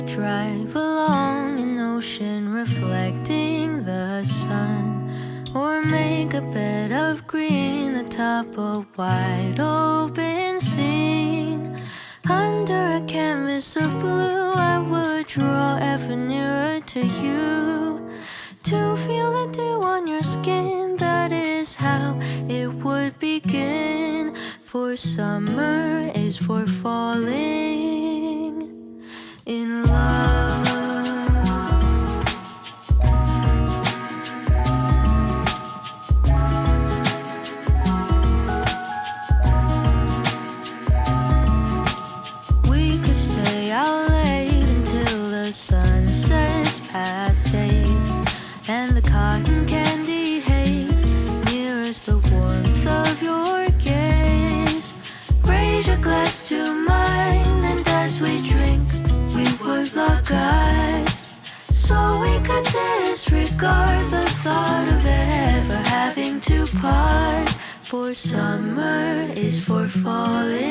could drive along an ocean reflecting the sun, or make a bed of green atop a wide open scene. Under a canvas of blue, I would draw ever nearer to you, to feel the dew on your skin. That is how it would begin. For summer is for falling in love. We could stay out late until the sun sets past 8, and the cotton candy haze mirrors the warmth of your gaze. Raise your glass to mine, and as we drink, we would lock eyes, so we could disregard the thought of ever having to part. For summer is for falling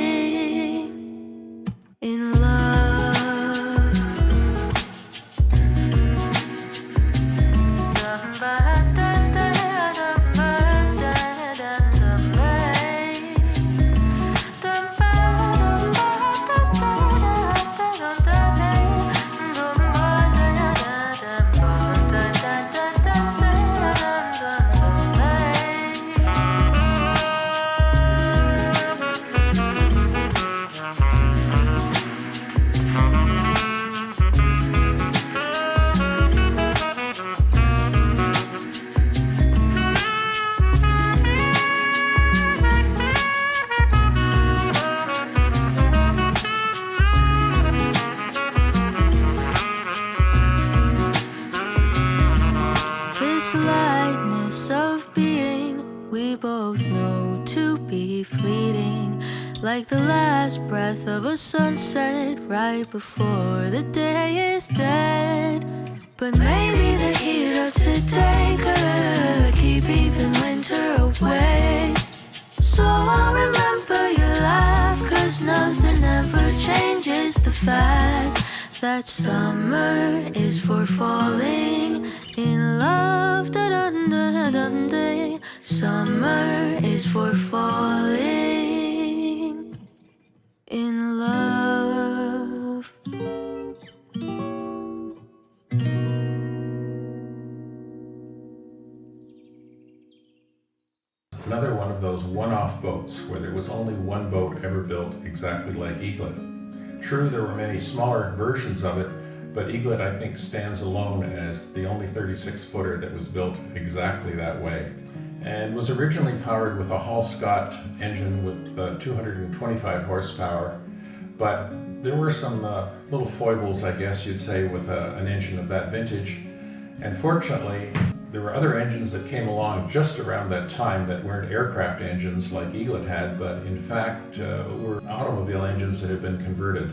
in love. This lightness of being, we both know to be fleeting, like the last breath of a sunset right before the day is dead. But maybe the heat of today could keep even winter away. So I'll remember your laugh, 'cause nothing ever changes the fact that summer is for falling in love. Da-dun-da-dun-day. Summer is for falling in love. Another one of those one-off boats where there was only one boat ever built exactly like Eaglet. True, there were many smaller versions of it, but Eaglet, I think, stands alone as the only 36-footer that was built exactly that way, and was originally powered with a Hall-Scott engine with 225 horsepower, but there were some little foibles, I guess you'd say, with an engine of that vintage. And fortunately, there were other engines that came along just around that time that weren't aircraft engines like Eaglet had, but in fact were automobile engines that had been converted.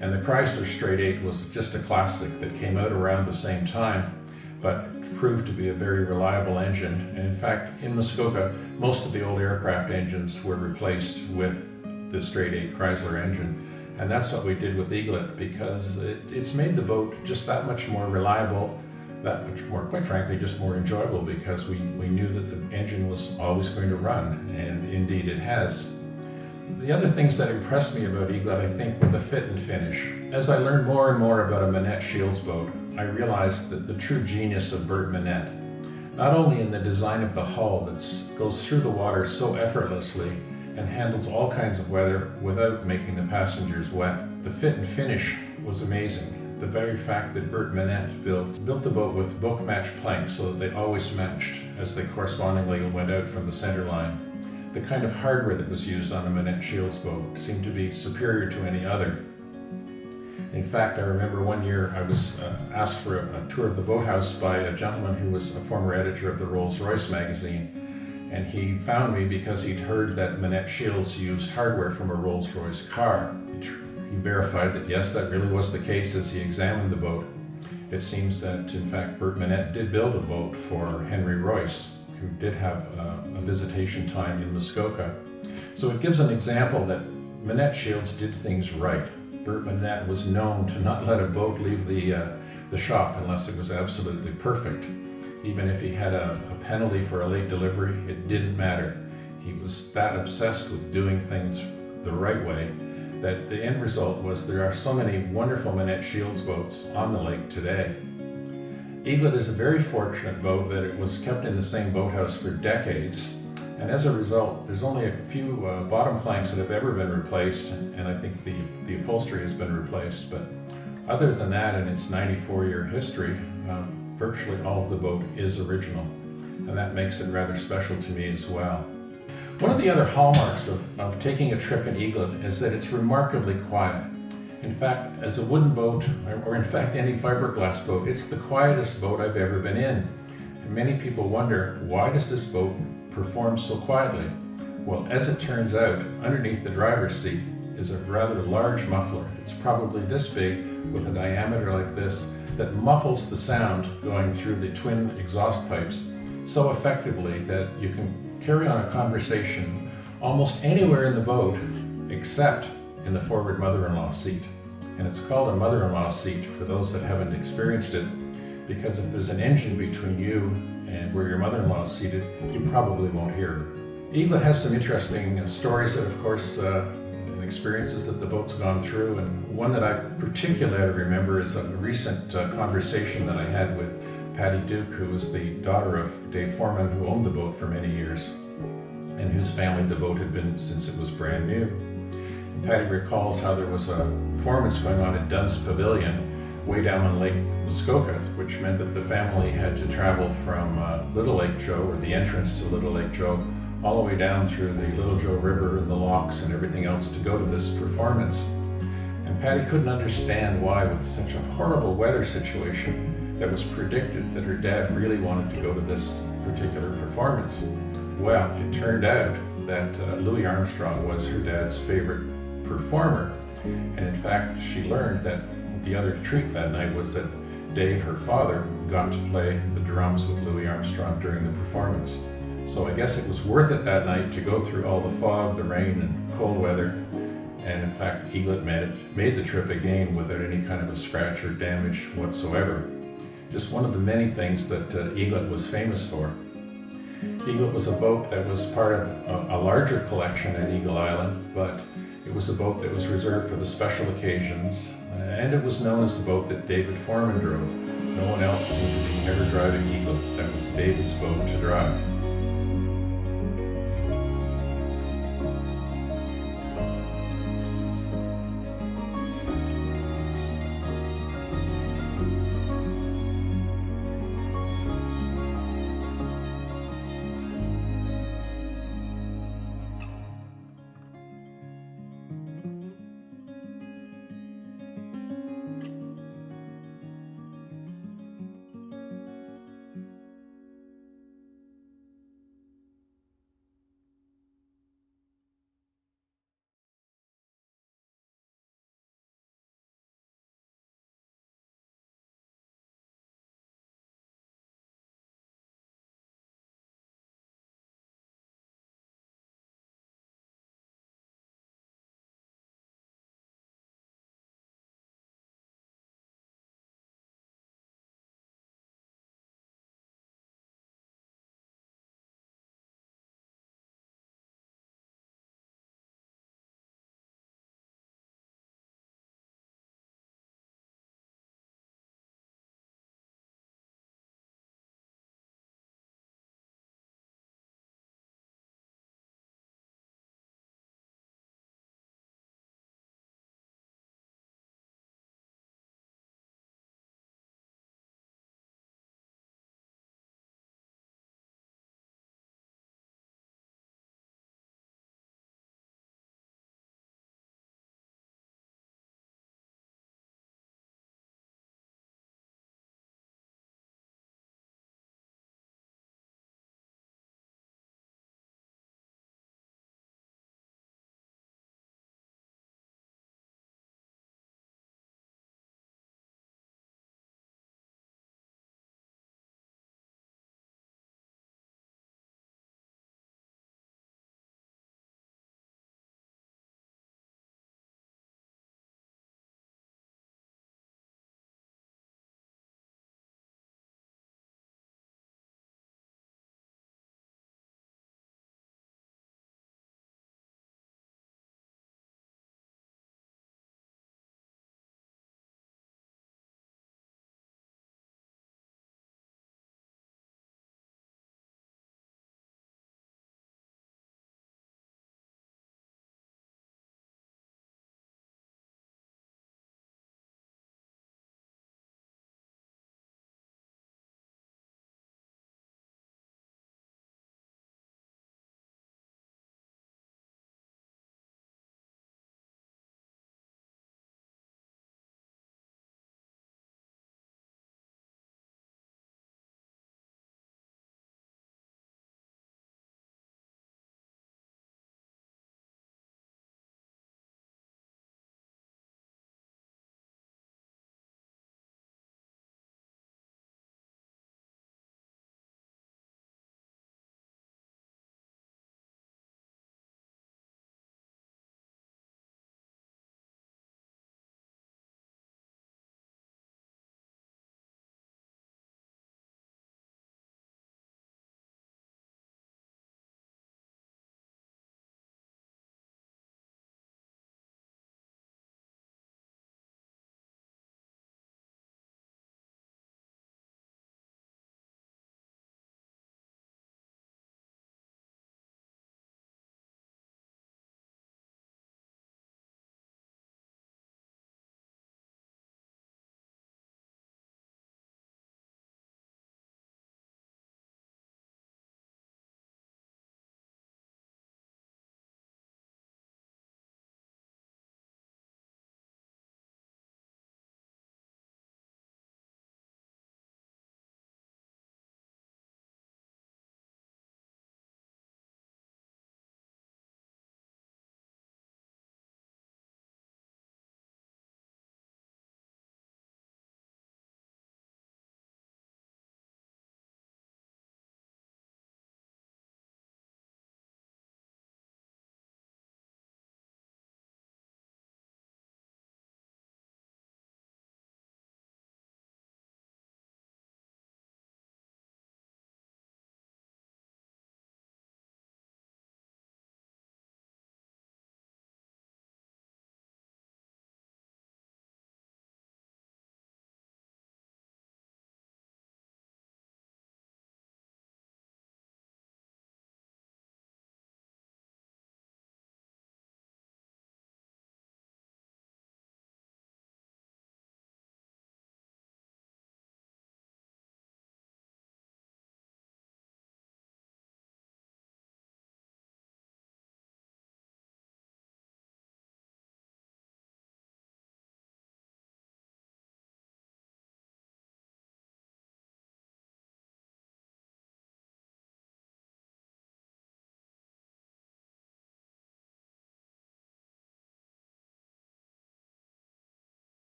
And the Chrysler Straight 8 was just a classic that came out around the same time, but proved to be a very reliable engine. And in fact, in Muskoka, most of the old aircraft engines were replaced with the Straight 8 Chrysler engine. And that's what we did with Eaglet, because it's made the boat just that much more reliable, that much more, quite frankly, just more enjoyable, because we knew that the engine was always going to run, and indeed it has. The other things that impressed me about Eaglet, I think, were the fit and finish. As I learned more and more about a Minett-Shields boat, I realized that the true genius of Bert Minett, not only in the design of the hull that goes through the water so effortlessly and handles all kinds of weather without making the passengers wet, the fit and finish was amazing. The very fact that Bert Minett built the boat with book match planks so that they always matched as they correspondingly went out from the center line. The kind of hardware that was used on a Minett-Shields boat seemed to be superior to any other. In fact, I remember one year I was asked for a tour of the boathouse by a gentleman who was a former editor of the Rolls-Royce magazine, and he found me because he'd heard that Minett-Shields used hardware from a Rolls-Royce car. He verified that yes, that really was the case as he examined the boat. It seems that, in fact, Bert Minett did build a boat for Henry Royce, who did have a visitation time in Muskoka. So it gives an example that Minett-Shields did things right. Bert Minett was known to not let a boat leave the shop unless it was absolutely perfect. Even if he had a penalty for a late delivery, it didn't matter. He was that obsessed with doing things the right way that the end result was there are so many wonderful Minett-Shields boats on the lake today. Eaglet is a very fortunate boat that it was kept in the same boathouse for decades, and as a result there's only a few bottom planks that have ever been replaced, and I think the upholstery has been replaced, but other than that, in its 94-year history, virtually all of the boat is original, and that makes it rather special to me as well. One of the other hallmarks of taking a trip in Eaglet is that it's remarkably quiet. In fact, as a wooden boat, or in fact any fiberglass boat, it's the quietest boat I've ever been in. And many people wonder, why does this boat perform so quietly? Well, as it turns out, underneath the driver's seat is a rather large muffler. It's probably this big, with a diameter like this, that muffles the sound going through the twin exhaust pipes so effectively that you can carry on a conversation almost anywhere in the boat except in the forward mother-in-law seat. And it's called a mother-in-law seat for those that haven't experienced it, because if there's an engine between you and where your mother-in-law is seated, you probably won't hear her. Eaglet has some interesting stories that, of course, and experiences that the boat's gone through, and one that I particularly remember is a recent conversation that I had with Patty Duke, who was the daughter of Dave Foreman, who owned the boat for many years, and whose family the boat had been since it was brand new. And Patty recalls how there was a performance going on at Dunn's Pavilion way down on Lake Muskoka, which meant that the family had to travel from Little Lake Joe, or the entrance to Little Lake Joe, all the way down through the Little Joe River and the locks and everything else to go to this performance. And Patty couldn't understand why, with such a horrible weather situation, that was predicted, that her dad really wanted to go to this particular performance. Well, it turned out that Louis Armstrong was her dad's favorite performer. And in fact, she learned that the other treat that night was that Dave, her father, got to play the drums with Louis Armstrong during the performance. So I guess it was worth it that night to go through all the fog, the rain, and cold weather. And in fact, Eaglet made the trip again without any kind of a scratch or damage whatsoever. Just one of the many things that Eaglet was famous for. Eaglet was a boat that was part of a larger collection at Eagle Island, but it was a boat that was reserved for the special occasions, and it was known as the boat that David Foreman drove. No one else seemed to be ever driving Eaglet. That was David's boat to drive.